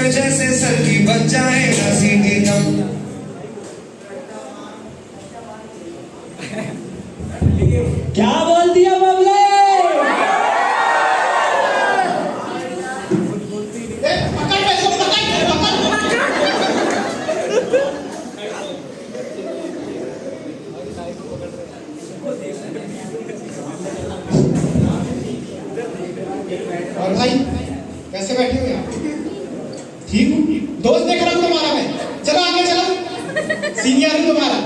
जैसे सर की बच जाए सीधी दम। क्या बोल दिया बबले? और भाई कैसे बैठे हो यहाँ? ठीक हूँ, दोस्त देख रहा हूँ तुम्हारा मैं। चलो आगे चलो, सीनियर हूँ तुम्हारा।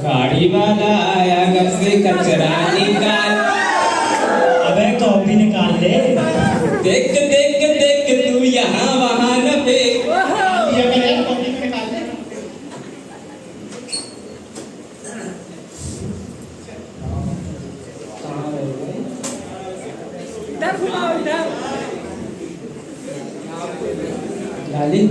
गाड़ी वाला आया घर से कचरा निकाल। अबे कॉपी निकाल ले। देख देख देख तू यहाँ वहाँ न फेंक। कॉपी में निकाल ले। लाली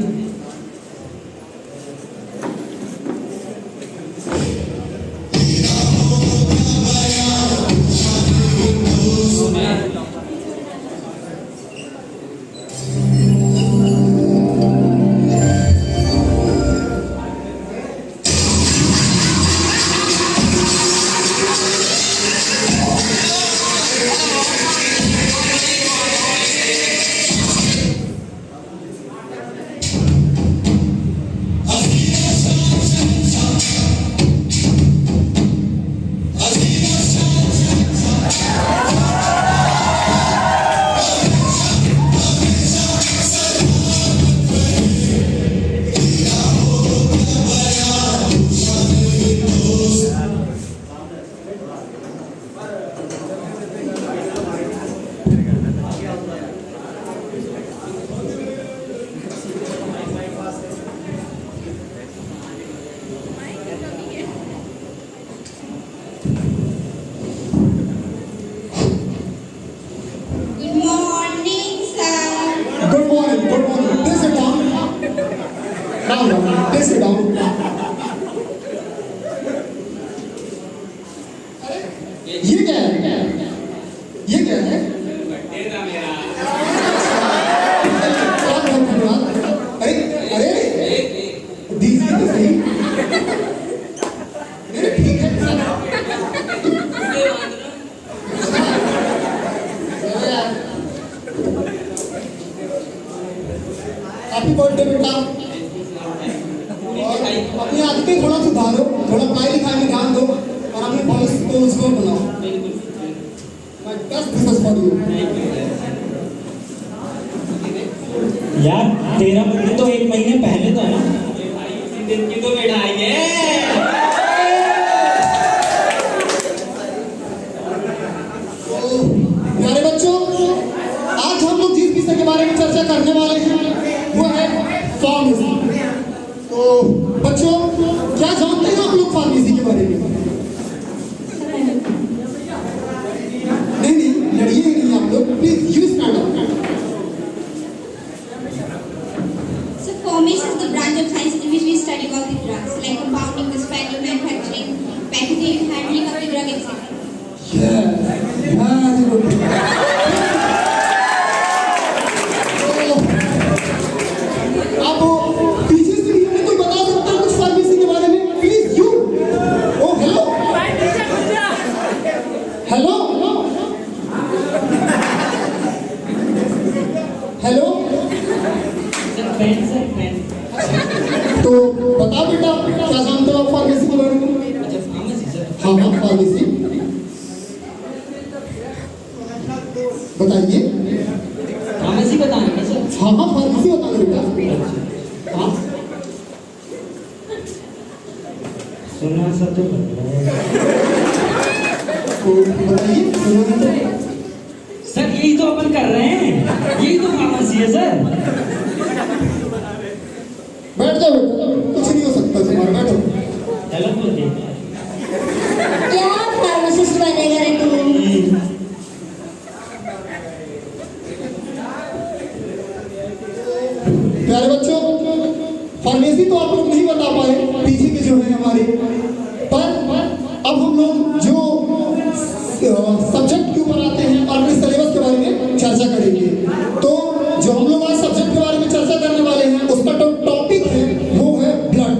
ये क्या है? ये क्या है? अरे अरे ठीक है। हैप्पी बर्थडे बेटा। और अपनी आदतें थोड़ा सुधारो, थोड़ा पढ़ाई लिखाई में ध्यान दो और अपने भविष्य को उज्जवल बनाओ। My best wishes for you. यार तेरा बर्थडे तो 1 महीने पहले था ना? इसी दिन की तो मिठाई है। प्यारे बच्चों, आज हम लोग जिस विषय के बारे में चर्चा करने वाले हैं वो है फार्मेसी। तो बच्चों, क्या जानते हैं आप लोग फार्मेसी के बारे में? नहीं, लड़िए नहीं आप लोग, please you stand up. So pharmacy is the branch of science in which we study about the drugs, like compounding, dispensing, manufacturing, packaging, handling of the drug, etc. Very good. अब पीछे से हमें कोई बता सकता है कुछ फार्मेसी के बारे में? Please you. Oh hello hello hello. तो बता बेटा, क्या जानते हो आप फार्मेसी के बारे में? हाँ हाँ, फार्मेसी बताइए। फार्मेसी बताना सर? हाँ हाँ, फार्मेसी बताना बेटा। हाँ सुना सा तो लग रहा है। तो बताइए, सुना है सर? यही तो अपन कर रहे हैं, यही तो फार्मेसी है सर। प्यारे बच्चों, फार्मेसी तो आप लोग नहीं बता पाए, पीछे के जो है हमारे, पर अब हम लोग जो सब्जेक्ट के ऊपर आते हैं और अपने सिलेबस के बारे में चर्चा करेंगे। तो जो हम लोग आज सब्जेक्ट के बारे में चर्चा करने वाले हैं, उसका जो टॉपिक है वो है ब्लड।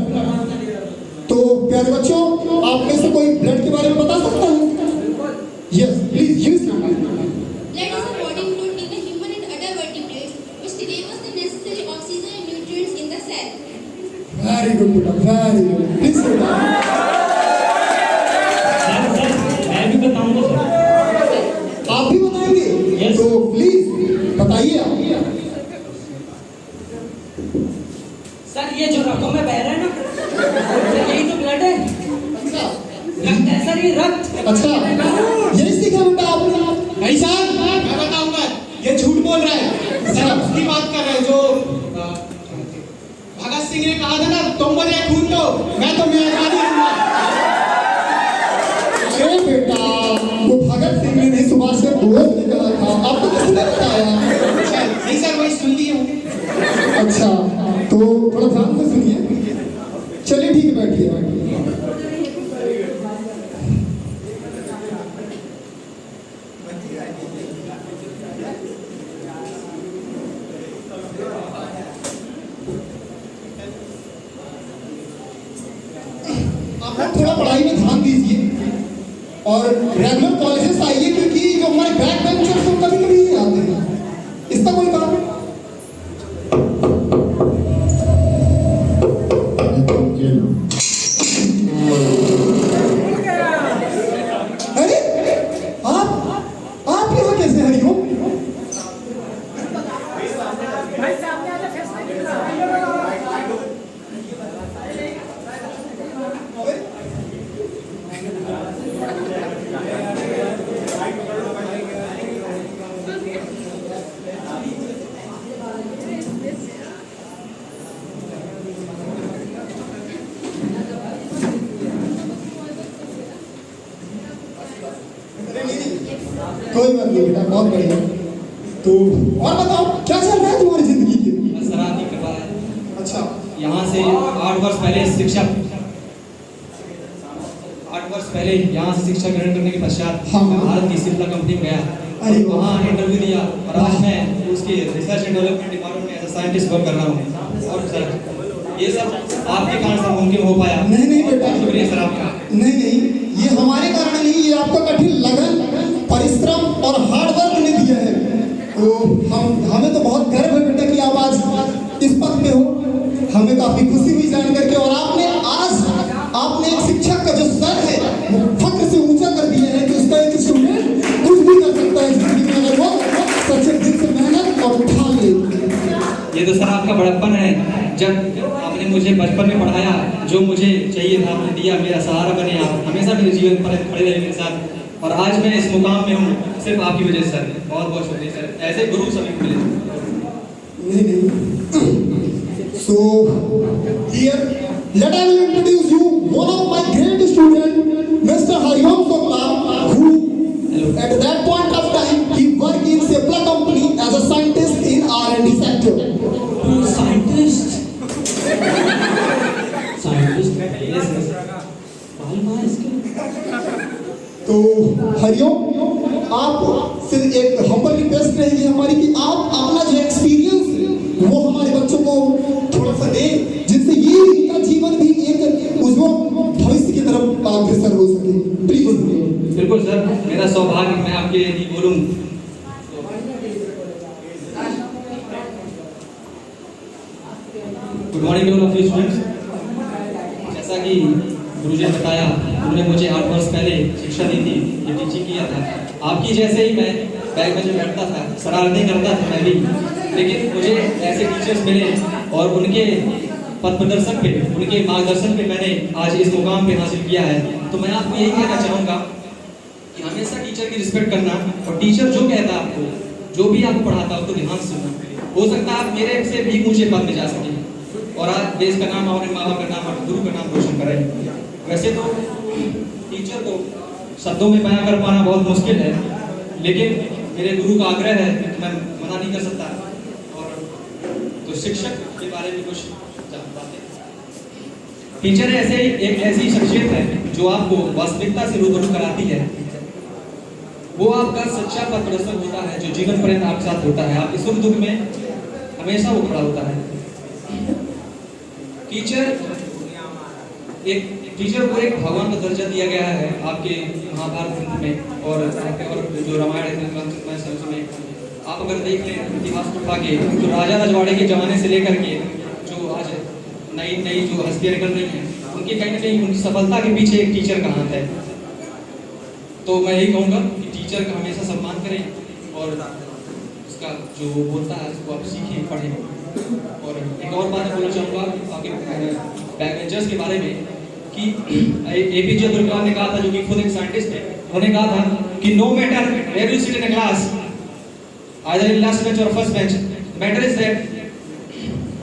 तो प्यारे बच्चों, आप में से कोई ब्लड के बारे में बता सकता है? Yes please use. Blood is a body fluid in the human and other vertebrates which delivers the necessary oxygen and nutrients in the cell. Very good बेटा, वेरी गुड। प्लीज सर मैं भी बताऊंगा सर। आप भी बताएंगे? Yes. तो please बताइए आप। सर ये जो रगों में बह रहा है ना, सर यही तो ब्लड है। रक्त है सर, ये रक्त। अच्छा, यही सीखा बेटा आपने? नहीं सर, मैं बताऊंगा, ये झूठ बोल रहा है। सर आप उसकी बात कर रहे हैं जो भगत सिंह ने कहा था ना, तुम मुझे खून दो, मैं तुम्हें आजादी दूंगा। अरे बेटा, वो भगत सिंह ने नहीं, सुभाष चंद्र बोस ने कहा था, आपको किसने बताया? अच्छा, नहीं सर, वही सुन लिए होंगे। अच्छा, तो थोड़ा ध्यान से सुनिए। चलिए ठीक है, बैठिए। आप लोग थोड़ा पढ़ाई में ध्यान दीजिए और रेगुलर कॉलेजेस आइए, क्योंकि जो हमारे बैक बेंचर्स हैं कभी कभी नहीं आते हैं। इसका कोई कारण? अरे आप यहाँ कैसे हरिओम? कोई बात नहीं बेटा, बहुत बढ़िया। तो और बताओ, क्या चल रहा है तुम्हारी जिंदगी के? सर आपकी कृपा है। अच्छा, यहाँ से 8 वर्ष पहले शिक्षा 8 वर्ष पहले यहाँ से शिक्षा ग्रहण करने के पश्चात हाँ। मैं भारत की सिप्ला कंपनी में गया। अरे वहाँ इंटरव्यू दिया और आज मैं उसके रिसर्च एंड डेवलपमेंट डिपार्टमेंट में एज अ साइंटिस्ट वर्क कर रहा हूँ। और सर ये सब आपके कारण से मुमकिन हो पाया। नहीं नहीं बेटा, शुक्रिया सर आपका। नहीं नहीं, ये हमारे कारण नहीं, ये आपका कठिन लगन, परिश्रम और हार्ड वर्क ने दिया है। तो हमें तो बहुत गर्व है बेटा कि आप आज इस पद पे हो। हमें काफी खुशी हुई जान करके, और आपने एक शिक्षक का जो सर है वो फक्र से ऊंचा कर दिया है कि उसका एक स्टूडेंट कुछ भी कर सकता है जिंदगी में, अगर वो सच्चे दिल से मेहनत और ठान ले। ये तो सर आपका बड़प्पन है। जब आपने मुझे बचपन में पढ़ाया, जो मुझे चाहिए था आपने दिया, मेरा सहारा बने आप, हमेशा मेरे जीवन पर खड़े रहे मेरे साथ। और आज मैं इस मुकाम में हूँ सिर्फ आपकी वजह से सर। बहुत बहुत शुक्रिया सर, ऐसे गुरु सभी को मिले। नहीं। So here, let I will introduce you one of my great student, Mr. Hariom Sokla, who at that point of time he worked in Sepla company as a scientist in R&D sector. Scientist तो हरिओम, आप से एक humble request रहेगी हमारी कि आप अपना जो एक्सपीरियंस है वो हमारे बच्चों को थोड़ा सा दें, जिससे ये इनका जीवन भी एक उज्जवल भविष्य की तरफ अग्रसर हो सके। प्लीज। बिल्कुल सर, मेरा सौभाग्य मैं आपके लिए बोलूं। Good morning to all of you students. जैसा कि गुरुजी ने बताया, उन्होंने मुझे 8 वर्ष पहले शिक्षा दी थी, ये टीचिंग किया था। आपकी जैसे ही मैं बैग में जो बैठता था, शरारतें करता था मैं भी, लेकिन मुझे ऐसे टीचर्स मिले और उनके पथ प्रदर्शन पे, उनके मार्गदर्शन पे मैंने आज इस मुकाम पे हासिल किया है। तो मैं आपको यही कहना चाहूँगा कि हमेशा टीचर की रिस्पेक्ट करना, और टीचर जो कहता है आपको, जो भी आपको पढ़ाता है उसको ध्यान से सुनना। हो सकता है आप मेरे से भी ऊंचे पद में जा सकें और आज देश का नाम, अपने माँ बाप का नाम, अपने गुरु का नाम रोशन करें। वैसे तो टीचर को शब्दों में बयां कर पाना बहुत मुश्किल है, लेकिन मेरे गुरु का आग्रह है कि मैं मना नहीं कर सकता। और तो शिक्षक के बारे में कुछ जान पाते हैं। टीचर एक ऐसी शख्सियत है जो आपको वास्तविकता से रूबरू कराती है। वो आपका सच्चा पथ प्रदर्शक होता है जो जीवन पर्यंत आपके साथ होता है। आपके सुख दुख में हमेशा वो खड़ा होता है। टीचर को एक भगवान का दर्जा दिया गया है आपके महाभारत ग्रंथ में और जो रामायण ग्रंथ में आप अगर देख लें इतिहास को उठा के तो राजा रजवाड़े के जमाने से लेकर के जो आज नई जो हस्तियां निकल रही हैं उनकी कहीं ना कहीं उनकी सफलता के पीछे एक टीचर का हाथ है। तो मैं यही कहूँगा कि टीचर का हमेशा सम्मान करें और उसका जो बोलता है उसको आप सीखें पढ़ें। और एक और बात बोलना चाहूँगा आपके बैकबेंचर्स के बारे में कि APJ अब्दुल कलाम ने कहा था, जो कि खुद एक साइंटिस्ट है, उन्होंने कहा था कि no matter where you sit in a class, either in last bench or first bench, matter is that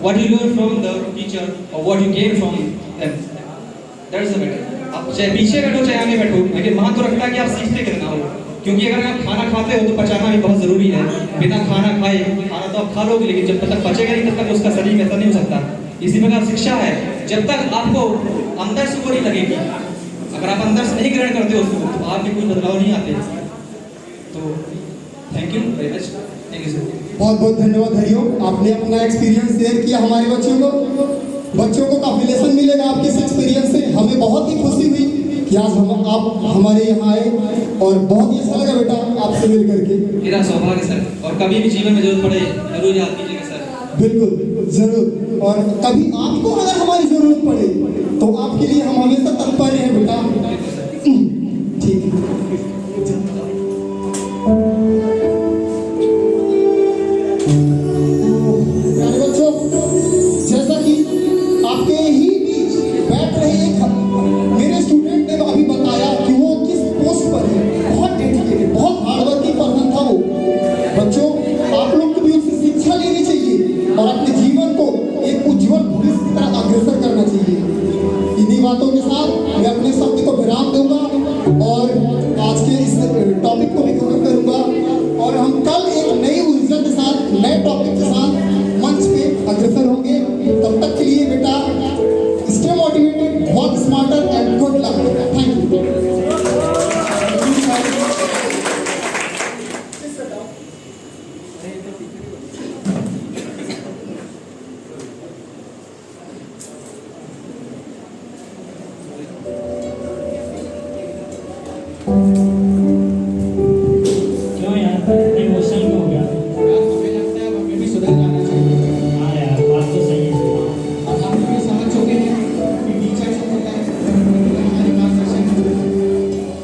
what you learn from the teacher or what you gain from them, that is the matter। आप चाहे पीछे बैठो चाहे आगे बैठो, लेकिन वहाँ तो रखता है कि आप सीखते कितना हो। क्योंकि अगर आप खाना खाते हो तो पचाना भी बहुत जरूरी है। बिना खाना खाए खाना तो आप खा लोगे, लेकिन जब तक पचेगा नहीं तब तक उसका शरीर में असर नहीं हो सकता। इसी प्रकार शिक्षा है, जब तक आपको अंदर से वो नहीं लगेगी, अगर आप अंदर से नहीं ग्रहण करते हो उसको तो आप में कोई बदलाव नहीं आते। तो thank you very much. Thank you sir. बहुत बहुत धन्यवाद हरिओम, आपने अपना एक्सपीरियंस शेयर किया हमारे बच्चों को काफी लेसन मिलेगा आपके इस एक्सपीरियंस से। हमें बहुत ही खुशी हुई कि आज आप हमारे यहाँ आए और बहुत ही अच्छा लगा बेटा आपसे मिल करके। मेरा सौभाग्य सर, और कभी भी जीवन में जरूरत पड़े जरूर याद कीजिएगा सर। बिल्कुल जरूर, और कभी आपको अगर हमारी जरूरत पड़े तो आपके लिए हम हमेशा तत्पर हैं बेटा। ठीक है। प्यारे बच्चों, जैसा कि आपके ही बीच बैठ रहे एक मेरे स्टूडेंट ने अभी बताया कि वो किस पोस्ट पर है, बहुत डेडिकेटेड, बहुत हार्डवर्किंग पर्सन था वो। बच्चों, आप लोग को भी उससे शिक्षा लेनी चाहिए और अपने जीवन को एक उज्जवल भविष्य की तरह अग्रसर करना चाहिए। इन्हीं बातों के साथ मैं अपने शब्द को विराम दूंगा और आज के इस टॉपिक को भी खत्म करूंगा, और हम कल एक नई ऊर्जा के साथ नए टॉपिक के साथ मंच पे अग्रसर होंगे। तब तक के लिए बेटा stay motivated, work smarter and good luck. Thank you. क्यों यार इमोशनल हो गया? हमें लगता है हमें भी सुधर जाना चाहिए। हाँ यार, बात तो सही है। और हम भी समझ चुके हैं कि टीचर जो होता है हमारे मार्गदर्शन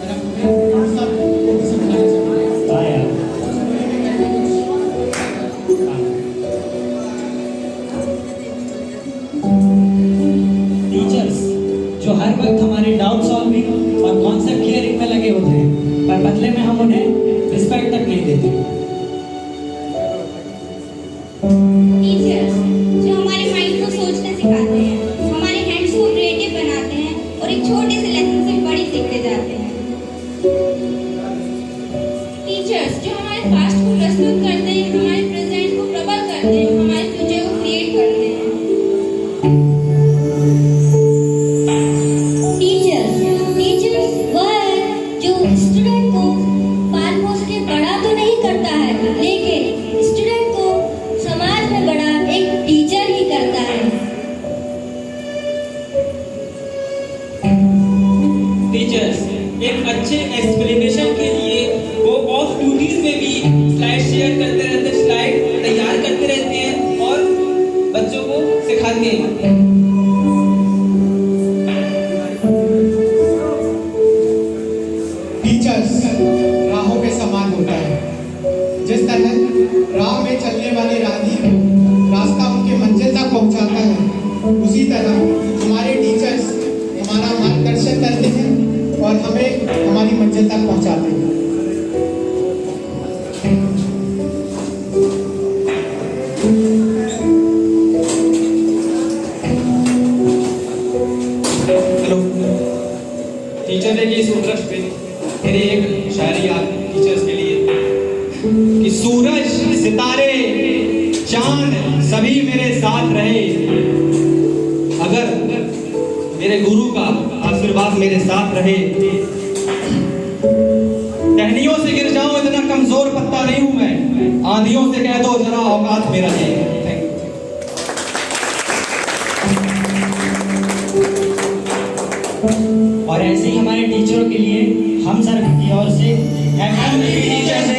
और अब हमें सबको भी समझाना चाहिए। हाँ यार। टीचर्स जो हर वक्त हमारे डाउट सॉल्विंग और कॉन्सेप्ट क्लियरिंग में लगे होते हैं, पर बदले में हम उन्हें रिस्पेक्ट तक नहीं देते। टीचर्स जो हमारे माइंड को सोचना सिखाते हैं, हमारे हैंड्स को क्रिएटिव बनाते हैं और एक छोटे से लेसन से बड़ी सीखते जाते हैं। टीचर्स जो हमारे पास्ट को प्रस्तुत करते हैं, हमारे प्रेजेंट को प्रबल करते हैं, हमारे फ्यूचर को क्रिएट करते हैं। टीचर्स वह है जो स्टूडेंट को पाल पोस के बड़ा तो नहीं करता है, लेकिन स्टूडेंट को समाज में बड़ा एक टीचर ही करता है। टीचर्स एक अच्छे एक्सप्लेनेशन के लिए वो ऑफ ड्यूटीज में भी स्लाइड शेयर करते रहते हैं, स्लाइड तैयार करते रहते हैं और बच्चों को सिखाते हैं। टीचर्स राहों के समान होता है। जिस तरह राह में चलने वाले राहगीर को रास्ता उनके मंजिल तक पहुंचाता है, उसी तरह हमारे टीचर्स हमारा मार्गदर्शन करते हैं और हमें हमारी मंजिल तक पहुंचाते हैं। हेलो टीचर ने की इस उपलक्ष्य पे मेरी एक शायरी आप टीचर्स के लिए कि सूरज सितारे चांद सभी भी मेरे साथ रहे, अगर मेरे गुरु का आशीर्वाद मेरे साथ रहे, टहनियों से गिर जाऊं इतना कमजोर पत्ता नहीं हूं मैं, आंधियों से कह दो जरा औकात मेरा है। और ऐसे ही हमारे टीचरों के लिए हम सर की ओर से हैप्पी टीचर्स